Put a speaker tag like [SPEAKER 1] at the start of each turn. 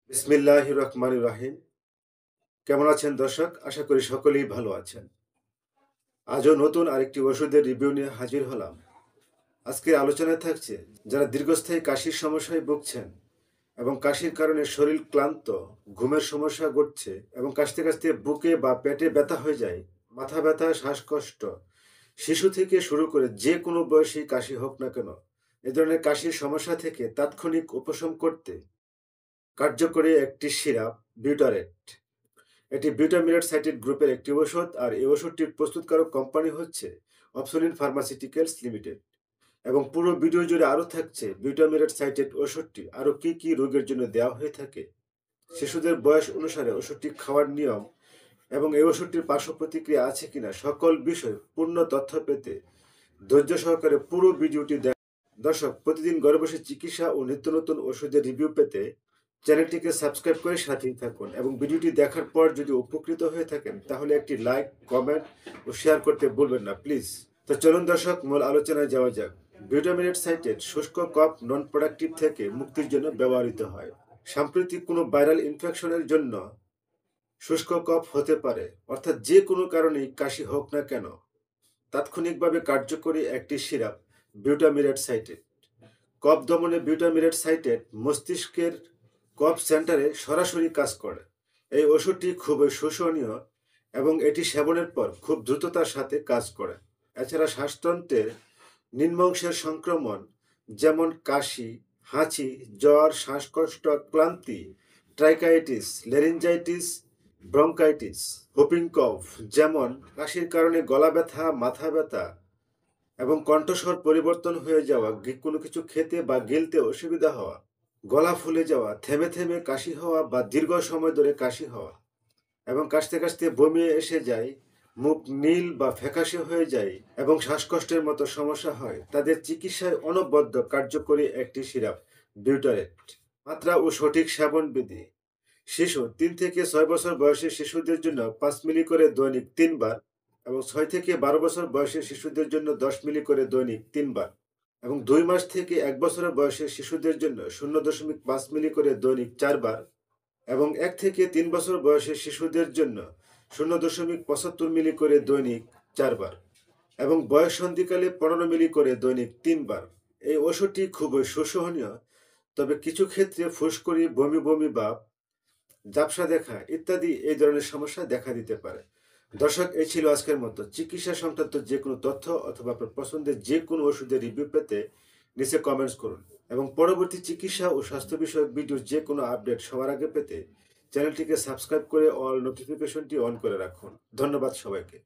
[SPEAKER 1] বিসমিল্লাহির রহমানির রহিম। কেমন আছেন দর্শক? আশা করি সকলেই ভালো আছেন। আজও নতুন আরেকটি ওষুধের রিভিউ নিয়ে হাজির হলাম। আজকের আলোচনায় থাকছে যারা দীর্ঘস্থায়ী কাশির সমস্যায় ভুগছেন এবং কাশির কারণে শরীর ক্লান্ত, ঘুমের সমস্যা ঘটছে এবং কাশতে কাশতে বুকে বা পেটে ব্যথা হয়ে যায়, মাথা ব্যথা, শ্বাসকষ্ট, শিশু থেকে শুরু করে যে কোনো বয়সী কাশি হোক না কেন, এ ধরনের কাশির সমস্যা থেকে তাৎক্ষণিক উপশম করতে কার্যকরী একটি সিরাপ বিউটারেট। এটি বিউটামিরেট সাইটেড গ্রুপের একটি ওষুধ আর এই ওষুধটির প্রস্তুতকারক কোম্পানি হচ্ছে অপসোনিন ফার্মাসিউটিক্যালস লিমিটেড। এবং পুরো ভিডিও জুড়ে আরও থাকছে বিউটামিরেট সাইটেড ওষুধটি আরও কী কী রোগের জন্য দেওয়া হয়ে থাকে, শিশুদের বয়স অনুসারে ওষুধটি খাওয়ার নিয়ম এবং এই ওষুধটির পার্শ্ব প্রতিক্রিয়া আছে কিনা সকল বিষয়ে পূর্ণ তথ্য পেতে ধৈর্য সহকারে পুরো ভিডিওটি দেখ। দর্শক, প্রতিদিন ঘরে বসে চিকিৎসা ও নিত্য নতুন ওষুধের রিভিউ পেতে চ্যানেলটিকে সাবস্ক্রাইব করে সাথেই থাকুন এবং ভিডিওটি দেখার পর যদি উপকৃত হয়ে থাকেন তাহলে একটি লাইক, কমেন্ট ও শেয়ার করতে ভুলবেন না প্লিজ। তো চলুন দর্শক, মূল আলোচনায় যাওয়া যাক। বিউটামিনেট সাইটেড শুষ্ক কফ নন প্রোডাক্টিভ থেকে মুক্তির জন্য ব্যবহৃত হয়। সাম্প্রতিক কোনো ভাইরাল ইনফেকশনের জন্য শুষ্ক কফ হতে পারে, অর্থাৎ যে কোনো কারণেই কাশি হোক না কেন, তাৎক্ষণিকভাবে কার্যকরী একটি সিরাপ বিউটামিরেট সাইটেড। কফ দমনে বিউটামিরেট সাইটেড মস্তিষ্কের কফ সেন্টারে সরাসরি কাজ করে। এই ওষুধটি খুবই শোষণীয় এবং এটি সেবনের পর খুব দ্রুততার সাথে কাজ করে। এছাড়া শ্বাসতন্ত্রের নিম্নাংশের সংক্রমণ যেমন কাশি, হাঁচি, জ্বর, শ্বাসকষ্ট, ক্লান্তি, ট্রাইকাইটিস, লেরিঞ্জাইটিস, ব্রঙ্কাইটিস, হুপিং কফ যেমন কাশির কারণে গলা ব্যথা, মাথা ব্যথা এবং কণ্ঠস্বর পরিবর্তন হয়ে যাওয়া, কোনো কিছু খেতে বা গিলতে অসুবিধা হওয়া, গলা ফুলে যাওয়া, থেমে থেমে কাশি হওয়া বা দীর্ঘ সময় ধরে কাশি হওয়া এবং কাশতে কাশতে বমি এসে যায়, মুখ নীল বা ফ্যাকাশে হয়ে যায় এবং শ্বাসকষ্টের মতো সমস্যা হয়, তাদের চিকিৎসায় অনবদ্য কার্যকরী একটি সিরাপ বিউটারেট। মাত্রা ও সঠিক সেবন বিধি: শিশু 3 থেকে 6 বছর বয়সের শিশুদের জন্য 5 মিলি করে দৈনিক 3 বার এবং 6 থেকে 12 বছর বয়সের শিশুদের জন্য 10 মিলি করে দৈনিক 3 বার এবং 2 মাস থেকে 1 বছরের বয়সের শিশুদের জন্য 0.5 মিলি করে দৈনিক 4 বার এবং 1 থেকে 3 বছর বয়সের শিশুদের জন্য 0.75 মিলি করে দৈনিক 4 বার এবং বয়স সন্ধিকালে 15 মিলি করে দৈনিক 3 বার। এই ওষুধটি খুবই শোষণীয়, তবে কিছু ক্ষেত্রে ফুসকুড়ি, বমি বমি ভাব, ঝাপসা দেখা ইত্যাদি এই ধরনের সমস্যা দেখা দিতে পারে। দর্শক, এই ছিল আজকের মতো। চিকিৎসা সংক্রান্ত যে কোনো তথ্য অথবা আপনার পছন্দের যে কোনো ওষুধের রিভিউ পেতে নিচে কমেন্টস করুন এবং পরবর্তী চিকিৎসা ও স্বাস্থ্য বিষয়ক ভিডিও যে কোনো আপডেট সবার আগে পেতে চ্যানেলটিকে সাবস্ক্রাইব করে অল নোটিফিকেশনটি অন করে রাখুন। ধন্যবাদ সবাইকে।